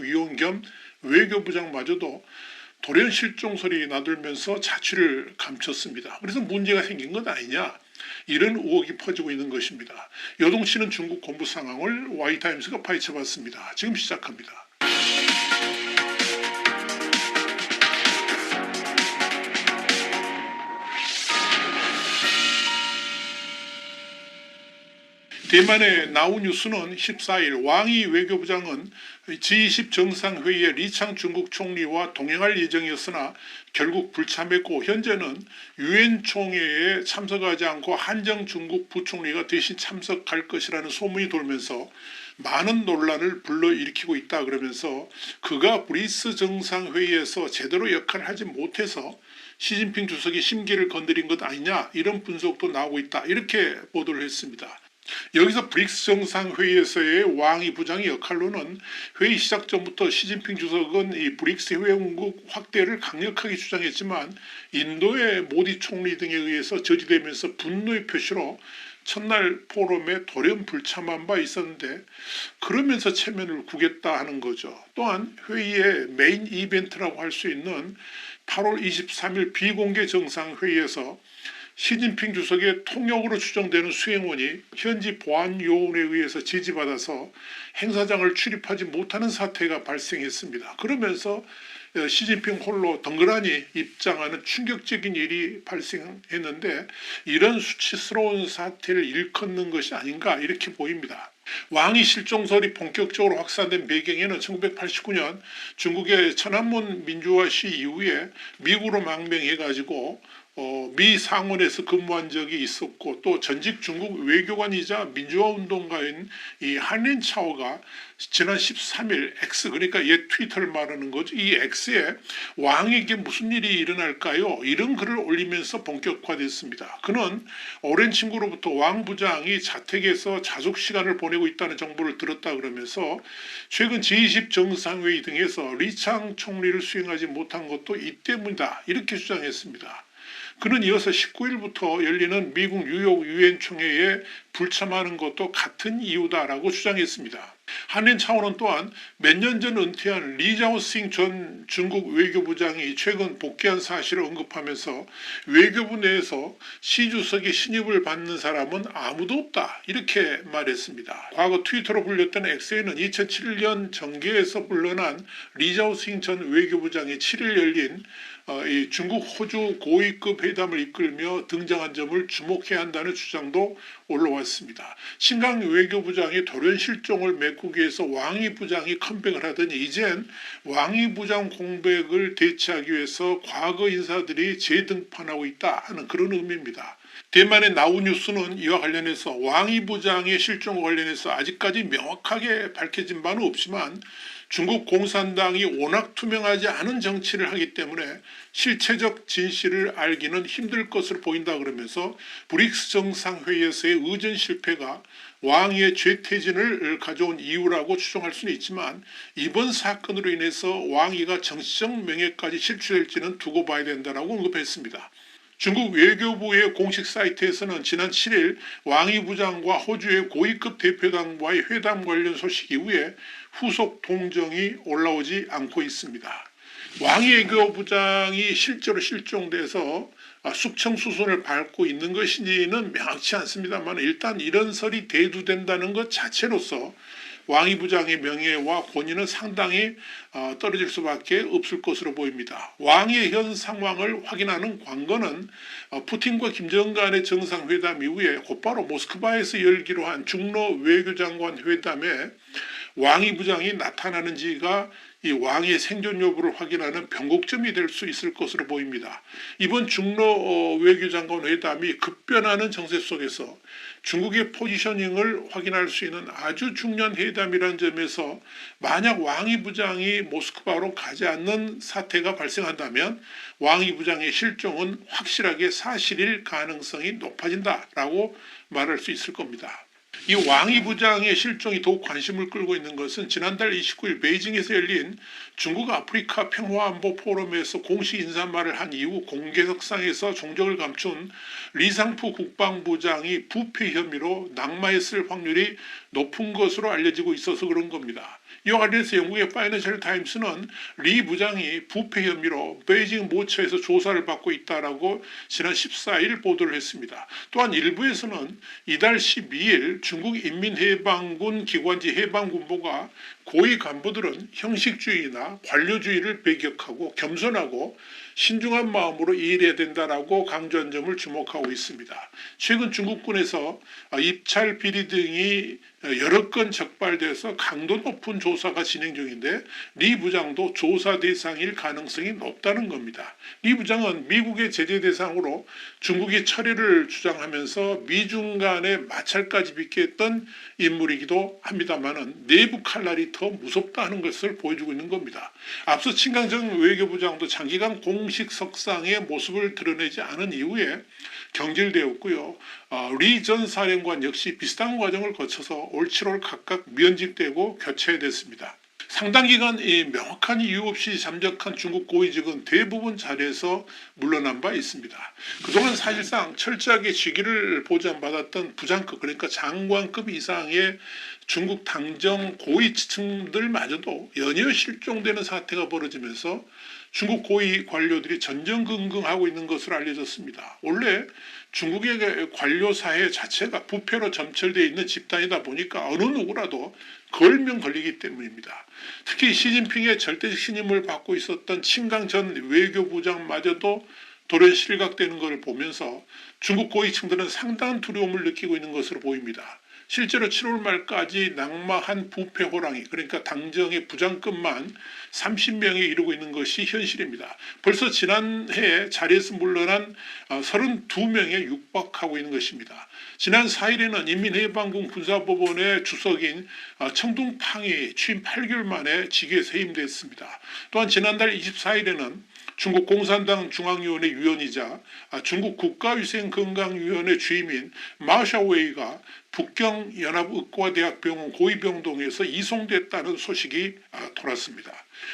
위원 겸 외교부장마저도 돌연 실종 소리 나돌면서 자취를 감췄습니다. 그래서 문제가 생긴 것 아니냐, 이런 의혹이 퍼지고 있는 것입니다. 여동치는 중국 공부 상황을 Y타임스가 파헤쳐봤습니다. 지금 시작합니다. 대만의 나우뉴스는 14일 왕이 외교부장은 G20 정상회의에 리창 중국 총리와 동행할 예정이었으나 결국 불참했고, 현재는 유엔 총회에 참석하지 않고 한정 중국 부총리가 대신 참석할 것이라는 소문이 돌면서 많은 논란을 불러일으키고 있다 그러면서 그가 브리스 정상회의에서 제대로 역할을 하지 못해서 시진핑 주석이 심기를 건드린 것 아니냐, 이런 분석도 나오고 있다, 이렇게 보도를 했습니다. 여기서 브릭스 정상회의에서의 왕이 부장의 역할로는 회의 시작 전부터 시진핑 주석은 이 브릭스 회원국 확대를 강력하게 주장했지만 인도의 모디 총리 등에 의해서 저지되면서 분노의 표시로 첫날 포럼에 돌연 불참한 바 있었는데, 그러면서 체면을 구겼다 하는 거죠. 또한 회의의 메인 이벤트라고 할 수 있는 8월 23일 비공개 정상회의에서 시진핑 주석의 통역으로 추정되는 수행원이 현지 보안요원에 의해서 지지받아서 행사장을 출입하지 못하는 사태가 발생했습니다. 그러면서 시진핑 홀로 덩그러니 입장하는 충격적인 일이 발생했는데, 이런 수치스러운 사태를 일컫는 것이 아닌가, 이렇게 보입니다. 왕이 실종설이 본격적으로 확산된 배경에는 1989년 중국의 천안문 민주화 시 이후에 미국으로 망명해가지고 미 상원에서 근무한 적이 있었고, 또 전직 중국 외교관이자 민주화운동가인 이 한린차오가 지난 13일 X, 그러니까 옛 트위터를 말하는 거죠, 이 X에 왕에게 무슨 일이 일어날까요? 이런 글을 올리면서 본격화됐습니다. 그는 오랜 친구로부터 왕 부장이 자택에서 자숙 시간을 보내고 있다는 정보를 들었다 그러면서 최근 G20 정상회의 등에서 리창 총리를 수행하지 못한 것도 이 때문이다, 이렇게 주장했습니다. 그는 이어서 19일부터 열리는 미국 뉴욕 유엔 총회에 불참하는 것도 같은 이유다라고 주장했습니다. 한린 차원은 또한 몇 년 전 은퇴한 리자오싱 전 중국 외교부장이 최근 복귀한 사실을 언급하면서 외교부 내에서 시 주석의 신입을 받는 사람은 아무도 없다, 이렇게 말했습니다. 과거 트위터로 불렸던 X에는 2007년 정계에서 물러난 리자오싱 전 외교부장이 7일 열린 이 중국 호주 고위급 회담을 이끌며 등장한 점을 주목해야 한다는 주장도 올라왔습니다. 신강 외교부장이 돌연 실종을 메꾸기 위해서 왕이 부장이 컴백을 하더니 이젠 왕이 부장 공백을 대체하기 위해서 과거 인사들이 재등판하고 있다 하는 그런 의미입니다. 대만의 나우뉴스는 이와 관련해서 왕이 부장의 실종과 관련해서 아직까지 명확하게 밝혀진 바는 없지만 중국 공산당이 워낙 투명하지 않은 정치를 하기 때문에 실체적 진실을 알기는 힘들 것으로 보인다 그러면서 브릭스 정상회의에서의 의전 실패가 왕위의 죄퇴진을 가져온 이유라고 추정할 수는 있지만, 이번 사건으로 인해서 왕위가 정치적 명예까지 실추될지는 두고 봐야 된다라고 언급했습니다. 중국 외교부의 공식 사이트에서는 지난 7일 왕이 부장과 호주의 고위급 대표단과의 회담 관련 소식 이후에 후속 동정이 올라오지 않고 있습니다. 왕이 외교부장이 실제로 실종돼서 숙청수순을 밟고 있는 것인지는 명확치 않습니다만, 일단 이런 설이 대두된다는 것 자체로서 왕이 부장의 명예와 권위는 상당히 떨어질 수밖에 없을 것으로 보입니다. 왕의 현 상황을 확인하는 관건은 푸틴과 김정은 간의 정상회담 이후에 곧바로 모스크바에서 열기로 한 중러 외교장관 회담에 왕이 부장이 나타나는지가 이 왕의 생존 여부를 확인하는 변곡점이 될 수 있을 것으로 보입니다. 이번 중러 외교장관 회담이 급변하는 정세 속에서 중국의 포지셔닝을 확인할 수 있는 아주 중요한 회담이라는 점에서 만약 왕이 부장이 모스크바로 가지 않는 사태가 발생한다면 왕이 부장의 실종은 확실하게 사실일 가능성이 높아진다라고 말할 수 있을 겁니다. 이 왕이 부장의 실종이 더욱 관심을 끌고 있는 것은 지난달 29일 베이징에서 열린 중국 아프리카 평화안보 포럼에서 공식 인사말을 한 이후 공개석상에서 종적을 감춘 리상푸 국방부장이 부패 혐의로 낙마했을 확률이 높은 것으로 알려지고 있어서 그런 겁니다. 이와 관련해서 영국의 파이낸셜 타임스는 리 부장이 부패 혐의로 베이징 모처에서 조사를 받고 있다라고 지난 14일 보도를 했습니다. 또한 일부에서는 이달 12일 중국 인민해방군 기관지 해방군보가 고위 간부들은 형식주의나 관료주의를 배격하고 겸손하고 신중한 마음으로 일해야 된다라고 강조한 점을 주목하고 있습니다. 최근 중국군에서 입찰 비리 등이 여러 건 적발돼서 강도 높은 조사가 진행 중인데 리 부장도 조사 대상일 가능성이 높다는 겁니다. 리 부장은 미국의 제재 대상으로 중국이 철회를 주장하면서 미중 간의 마찰까지 빚게 했던 인물이기도 합니다만은 내부 칼날이 더 무섭다 하는 것을 보여주고 있는 겁니다. 앞서 친강정 외교부장도 장기간 공식 석상의 모습을 드러내지 않은 이후에 경질되었고요. 리 전 사령관 역시 비슷한 과정을 거쳐서 올 7월 각각 면직되고 교체됐습니다. 상당 기간 명확한 이유 없이 잠적한 중국 고위직은 대부분 자리에서 물러난 바 있습니다. 그동안 사실상 철저하게 직위를 보장받았던 부장급, 그러니까 장관급 이상의 중국 당정 고위층들마저도 연이어 실종되는 사태가 벌어지면서 중국 고위 관료들이 전전긍긍하고 있는 것으로 알려졌습니다. 원래 중국의 관료 사회 자체가 부패로 점철되어 있는 집단이다 보니까 어느 누구라도 걸면 걸리기 때문입니다. 특히 시진핑의 절대적 신임을 받고 있었던 친강 전 외교부장마저도 돌연 실각되는 것을 보면서 중국 고위층들은 상당한 두려움을 느끼고 있는 것으로 보입니다. 실제로 7월 말까지 낙마한 부패 호랑이, 그러니까 당정의 부장급만 30명에 이르고 있는 것이 현실입니다. 벌써 지난해 자리에서 물러난 32명에 육박하고 있는 것입니다. 지난 4일에는 인민해방군 군사법원의 주석인 청둥팡이 취임 8개월 만에 직위에서 해임됐습니다. 또한 지난달 24일에는 중국 공산당 중앙위원회 위원이자 중국 국가위생건강위원회 주임인 마샤웨이가 북경연합의과대학병원 고위병동에서 이송됐다는 소식이 돌았습니다.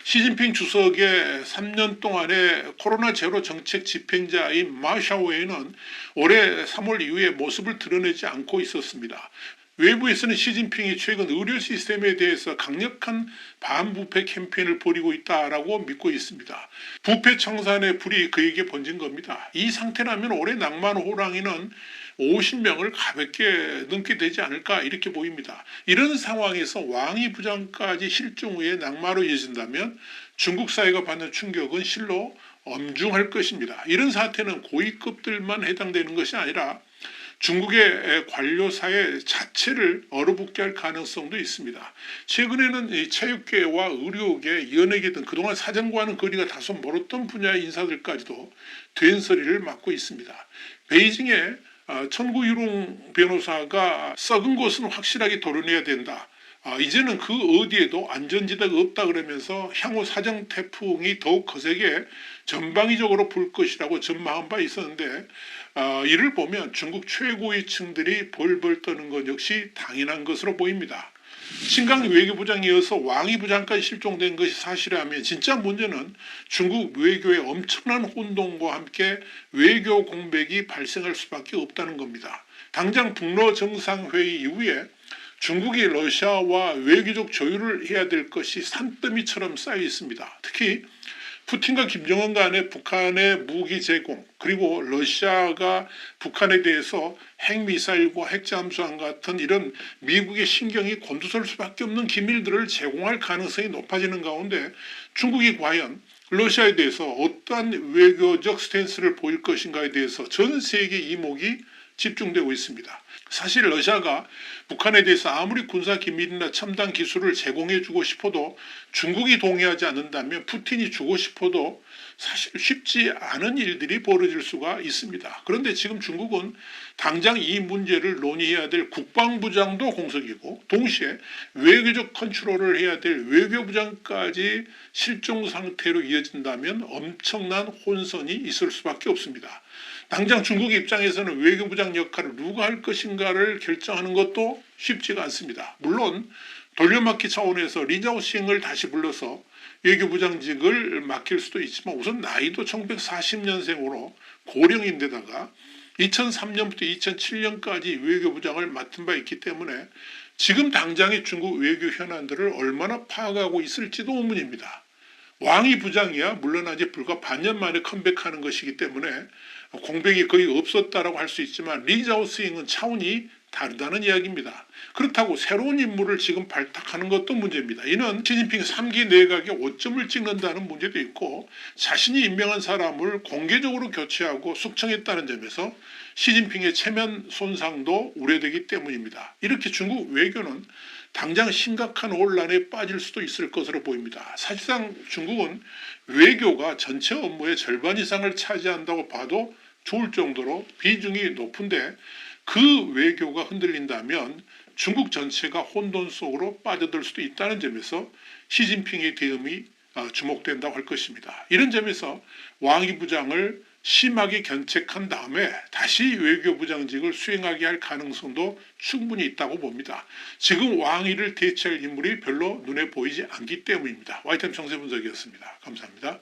시진핑 주석의 3년 동안의 코로나 제로 정책 집행자인 마샤웨이는 올해 3월 이후에 모습을 드러내지 않고 있었습니다. 외부에서는 시진핑이 최근 의료 시스템에 대해서 강력한 반부패 캠페인을 벌이고 있다라고 믿고 있습니다. 부패 청산의 불이 그에게 번진 겁니다. 이 상태라면 올해 낭만 호랑이는 50명을 가볍게 넘게 되지 않을까 이렇게 보입니다. 이런 상황에서 왕위 부장까지 실종 후에 낙마로 이어진다면 중국 사회가 받는 충격은 실로 엄중할 것입니다. 이런 사태는 고위급들만 해당되는 것이 아니라 중국의 관료사회 자체를 얼어붙게 할 가능성도 있습니다. 최근에는 이 체육계와 의료계, 연예계 등 그동안 사정과는 거리가 다소 멀었던 분야의 인사들까지도 된소리를 맡고 있습니다. 베이징의 천구유롱 변호사가 썩은 것은 확실하게 도려내야 된다. 이제는 그 어디에도 안전지대가 없다 그러면서 향후 사정 태풍이 더욱 거세게 전방위적으로 불 것이라고 전망한 바 있었는데 이를 보면 중국 최고위층들이 벌벌 떠는 것 역시 당연한 것으로 보입니다. 친강 외교부장에 이어서 왕위 부장까지 실종된 것이 사실이라면 진짜 문제는 중국 외교의 엄청난 혼동과 함께 외교 공백이 발생할 수밖에 없다는 겁니다. 당장 북러 정상회의 이후에 중국이 러시아와 외교적 조율을 해야 될 것이 산더미처럼 쌓여 있습니다. 특히 푸틴과 김정은 간의 북한의 무기 제공, 그리고 러시아가 북한에 대해서 핵미사일과 핵잠수함 같은 이런 미국의 신경이 곤두설 수밖에 없는 기밀들을 제공할 가능성이 높아지는 가운데 중국이 과연 러시아에 대해서 어떠한 외교적 스탠스를 보일 것인가에 대해서 전 세계 이목이 집중되고 있습니다. 사실 러시아가 북한에 대해서 아무리 군사기밀이나 첨단 기술을 제공해주고 싶어도 중국이 동의하지 않는다면 푸틴이 주고 싶어도 사실 쉽지 않은 일들이 벌어질 수가 있습니다. 그런데 지금 중국은 당장 이 문제를 논의해야 될 국방부장도 공석이고 동시에 외교적 컨트롤을 해야 될 외교부장까지 실종 상태로 이어진다면 엄청난 혼선이 있을 수밖에 없습니다. 당장 중국 입장에서는 외교부장 역할을 누가 할 것인가를 결정하는 것도 쉽지가 않습니다. 물론 돌려막기 차원에서 리자오싱을 다시 불러서 외교부장직을 맡길 수도 있지만 우선 나이도 1940년생으로 고령인데다가 2003년부터 2007년까지 외교부장을 맡은 바 있기 때문에 지금 당장의 중국 외교 현안들을 얼마나 파악하고 있을지도 의문입니다. 왕이 부장이야 물러나지 불과 반년 만에 컴백하는 것이기 때문에 공백이 거의 없었다라고 할 수 있지만 리자오스잉은 차원이 다르다는 이야기입니다. 그렇다고 새로운 인물을 지금 발탁하는 것도 문제입니다. 이는 시진핑 3기 내각에 오점을 찍는다는 문제도 있고 자신이 임명한 사람을 공개적으로 교체하고 숙청했다는 점에서 시진핑의 체면 손상도 우려되기 때문입니다. 이렇게 중국 외교는 당장 심각한 혼란에 빠질 수도 있을 것으로 보입니다. 사실상 중국은 외교가 전체 업무의 절반 이상을 차지한다고 봐도 좋을 정도로 비중이 높은데 그 외교가 흔들린다면 중국 전체가 혼돈 속으로 빠져들 수도 있다는 점에서 시진핑의 대응이 주목된다고 할 것입니다. 이런 점에서 왕이 부장을 심하게 견책한 다음에 다시 외교부장직을 수행하게 할 가능성도 충분히 있다고 봅니다. 지금 왕위를 대체할 인물이 별로 눈에 보이지 않기 때문입니다. 와이템 정세 분석이었습니다. 감사합니다.